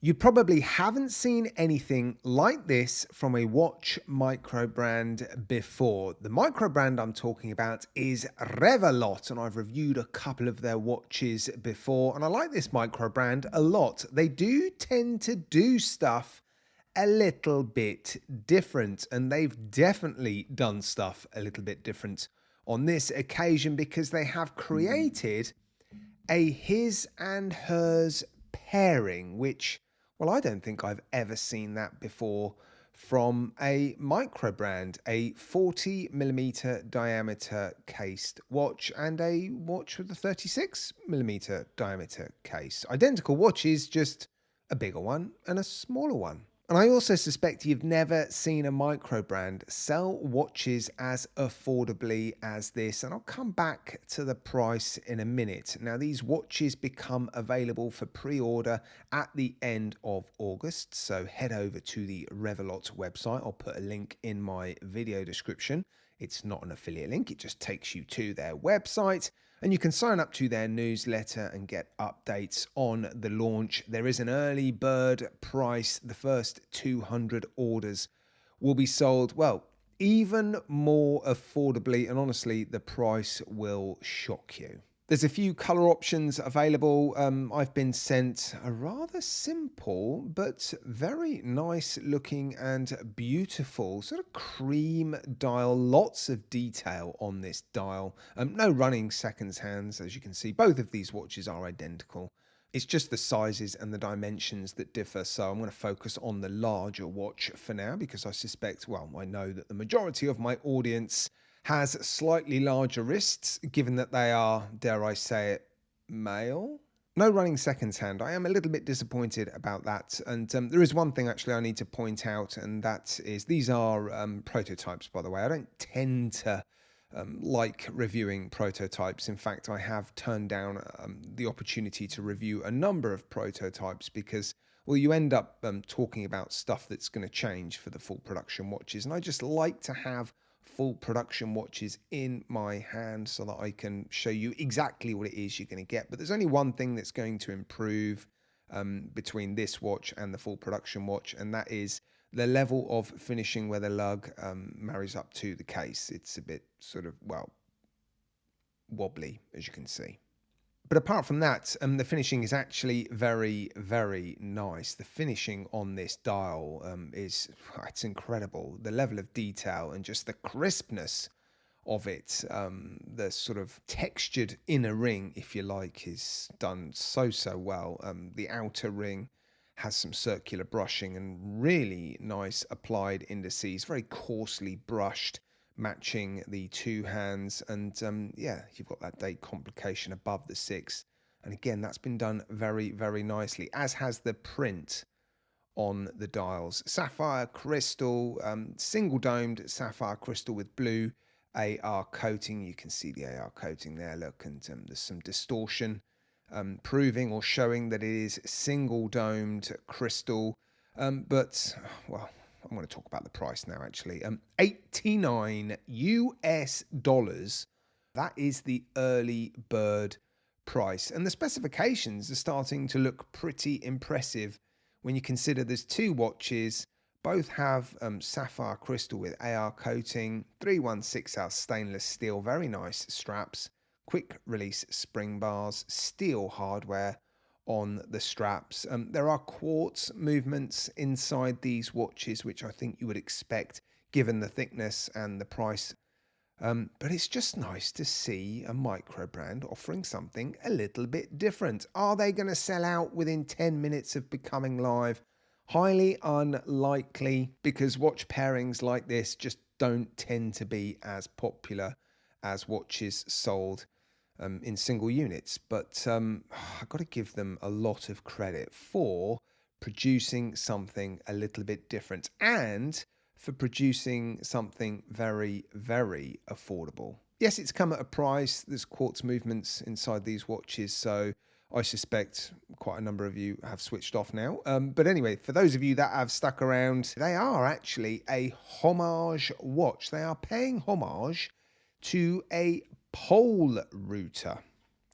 You probably haven't seen anything like this from a watch micro brand before. The micro brand I'm talking about is Revelot, and I've reviewed a couple of their watches before, and I like this micro brand a lot. They do tend to do stuff a little bit different, and they've definitely done stuff a little bit different on this occasion because they have created a his and hers pairing, which, well, I don't think I've ever seen that before from a micro brand, a 40mm diameter cased watch and a watch with a 36mm diameter case. Identical watches, just a bigger one and a smaller one. And I also suspect you've never seen a micro brand sell watches as affordably as this. And I'll come back to the price in a minute. Now, these watches become available for pre-order at the end of August. So head over to the Revelot website. I'll put a link in my video description. It's not an affiliate link. It just takes you to their website. And you can sign up to their newsletter and get updates on the launch. There is an early bird price. The first 200 orders will be sold, well, even more affordably. And honestly, the price will shock you. There's a few color options available. I've been sent a rather simple but very nice looking and beautiful sort of cream dial. Lots of detail on this dial. No running seconds hands, as you can see. Both of these watches are identical. It's just the sizes and the dimensions that differ. So I'm going to focus on the larger watch for now because I suspect, well, I know that the majority of my audience has slightly larger wrists, given that they are, dare I say it, male. No running seconds hand. I am a little bit disappointed about that. And there is one thing actually I need to point out, and that is these are prototypes, by the way. I don't tend to like reviewing prototypes. In fact, I have turned down the opportunity to review a number of prototypes because, well, you end up talking about stuff that's going to change for the full production watches. And I just like to have full production watches in my hand so that I can show you exactly what it is you're going to get. But there's only one thing that's going to improve between this watch and the full production watch, and that is the level of finishing where the lug marries up to the case. It's a bit sort of, well, wobbly, as you can see. But apart from that, the finishing is actually very, very nice. The finishing on this dial it's incredible. The level of detail and just the crispness of it, the sort of textured inner ring, if you like, is done so well. The outer ring has some circular brushing and really nice applied indices, very coarsely brushed, matching the two hands. And yeah, you've got that date complication above the 6. And again, that's been done very, very nicely, as has the print on the dials. Sapphire crystal, single domed sapphire crystal with blue AR coating. You can see the AR coating there, look, and there's some distortion proving or showing that it is single domed crystal. But, well, I'm going to talk about the price now, actually. $89 US. That is the early bird price. And the specifications are starting to look pretty impressive when you consider there's two watches. Both have sapphire crystal with AR coating, 316L stainless steel, very nice straps, quick release spring bars, steel hardware on the straps. There are quartz movements inside these watches, which I think you would expect given the thickness and the price. But it's just nice to see a micro brand offering something a little bit different. Are they going to sell out within 10 minutes of becoming live? Highly unlikely, because watch pairings like this just don't tend to be as popular as watches sold in single units. But I've got to give them a lot of credit for producing something a little bit different and for producing something very, very affordable. Yes, it's come at a price. There's quartz movements inside these watches, so I suspect quite a number of you have switched off now. But anyway, for those of you that have stuck around, they are actually a homage watch. They are paying homage to a pole router.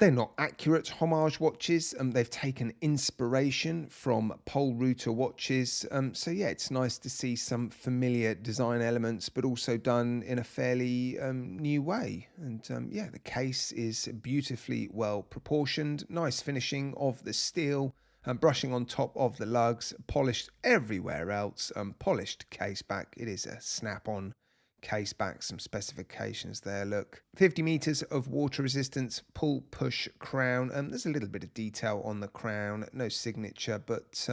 They're not accurate homage watches. They've taken inspiration from pole router watches. So yeah, it's nice to see some familiar design elements, but also done in a fairly new way. And yeah, the case is beautifully well proportioned. Nice finishing of the steel. Brushing on top of the lugs, polished everywhere else. Polished case back. It is a snap-on case back, some specifications there, look. 50 meters of water resistance, pull push crown. There's a little bit of detail on the crown, no signature, but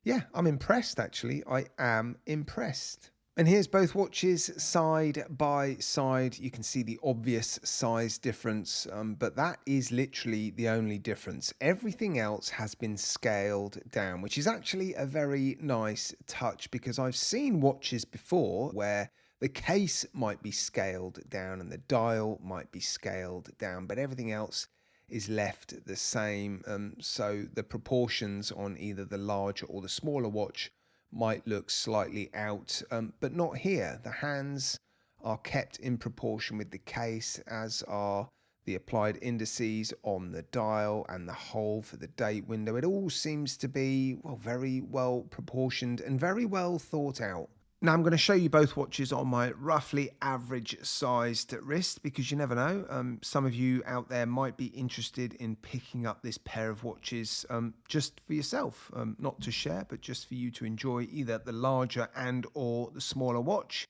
yeah, I'm impressed actually. I am impressed. And here's both watches side by side. You can see the obvious size difference, but that is literally the only difference. Everything else has been scaled down, which is actually a very nice touch, because I've seen watches before where the case might be scaled down and the dial might be scaled down, but everything else is left the same. So the proportions on either the larger or the smaller watch might look slightly out, but not here. The hands are kept in proportion with the case, as are the applied indices on the dial and the hole for the date window. It all seems to be, well, very well proportioned and very well thought out. Now I'm going to show you both watches on my roughly average sized wrist, because you never know, some of you out there might be interested in picking up this pair of watches just for yourself, not to share, but just for you to enjoy either the larger and or the smaller watch.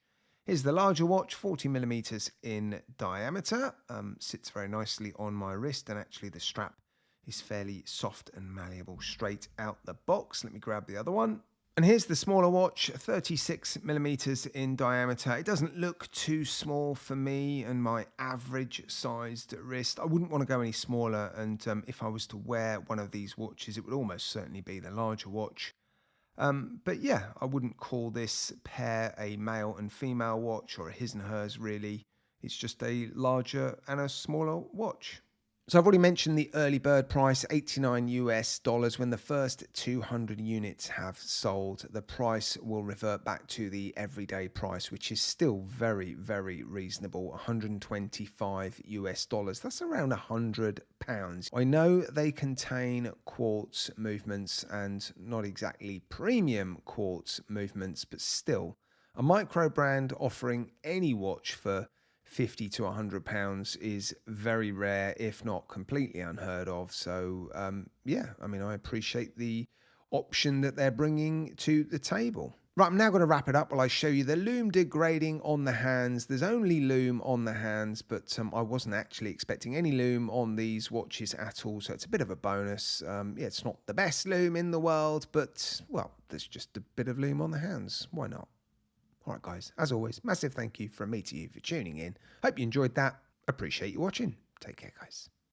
Here's the larger watch, 40 millimeters in diameter, sits very nicely on my wrist, and actually the strap is fairly soft and malleable straight out the box. Let me grab the other one. And here's the smaller watch, 36 millimeters in diameter. It doesn't look too small for me and my average sized wrist. I wouldn't want to go any smaller, and if I was to wear one of these watches, it would almost certainly be the larger watch. But yeah, I wouldn't call this pair a male and female watch or a his and hers really. It's just a larger and a smaller watch. So I've already mentioned the early bird price, $89 US. When the first 200 units have sold, the price will revert back to the everyday price, which is still very, very reasonable, $125 US. That's around £100. I know they contain quartz movements and not exactly premium quartz movements, but still, a micro brand offering any watch for £50 to £100 is very rare, if not completely unheard of. So yeah, I mean, I appreciate the option that they're bringing to the table. Right, I'm now going to wrap it up while I show you the lume degrading on the hands. There's only lume on the hands, but I wasn't actually expecting any lume on these watches at all, so it's a bit of a bonus. Yeah, it's not the best lume in the world, but, well, there's just a bit of lume on the hands. Why not? All right, guys, as always, massive thank you from me to you for tuning in. Hope you enjoyed that. Appreciate you watching. Take care, guys.